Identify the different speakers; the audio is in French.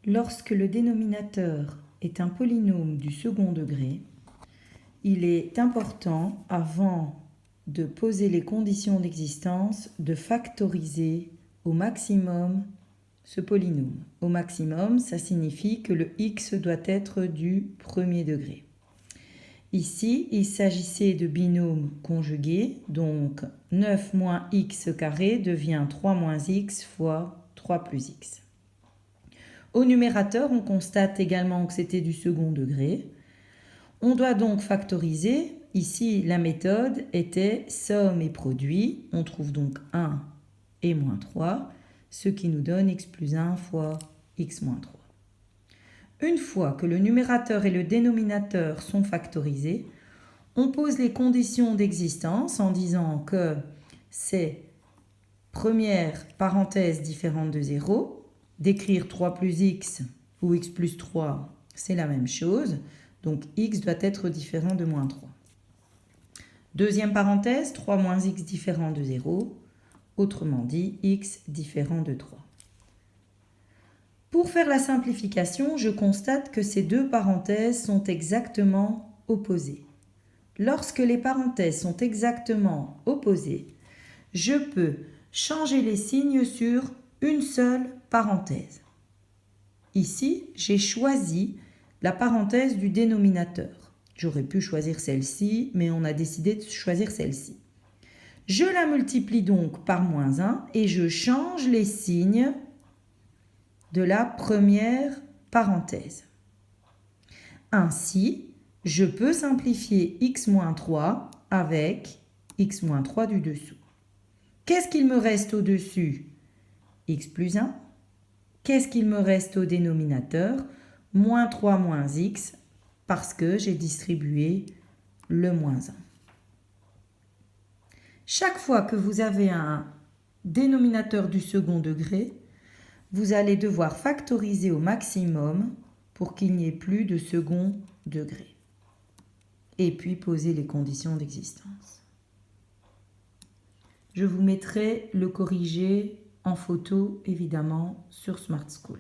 Speaker 1: Lorsque le dénominateur est un polynôme du second degré, il est important, avant de poser les conditions d'existence, de factoriser au maximum ce polynôme. Au maximum, ça signifie que le x doit être du premier degré. Ici, il s'agissait de binômes conjugués, donc 9 moins x carré devient 3 moins x fois 3 plus x. Au numérateur, on constate également que c'était du second degré. On doit donc factoriser. Ici, la méthode était somme et produit. On trouve donc 1 et moins 3, ce qui nous donne x plus 1 fois x moins 3. Une fois que le numérateur et le dénominateur sont factorisés, on pose les conditions d'existence en disant que c'est première parenthèse différente de 0, d'écrire 3 plus x ou x plus 3, c'est la même chose, donc x doit être différent de moins 3. Deuxième parenthèse, 3 moins x différent de 0, autrement dit x différent de 3. Pour faire la simplification, je constate que ces deux parenthèses sont exactement opposées. Lorsque les parenthèses sont exactement opposées, je peux changer les signes sur une seule parenthèse. Ici, j'ai choisi la parenthèse du dénominateur. J'aurais pu choisir celle-ci, mais on a décidé de choisir celle-ci. Je la multiplie donc par moins 1 et je change les signes de la première parenthèse. Ainsi, je peux simplifier x-3 avec x-3 du dessous. Qu'est-ce qu'il me reste au-dessus? X plus 1. Qu'est-ce qu'il me reste au dénominateur? Moins 3 moins x, parce que j'ai distribué le moins 1. Chaque fois que vous avez un dénominateur du second degré, vous allez devoir factoriser au maximum pour qu'il n'y ait plus de second degré. Et puis poser les conditions d'existence. Je vous mettrai le corrigé en photo, évidemment, sur Smart School.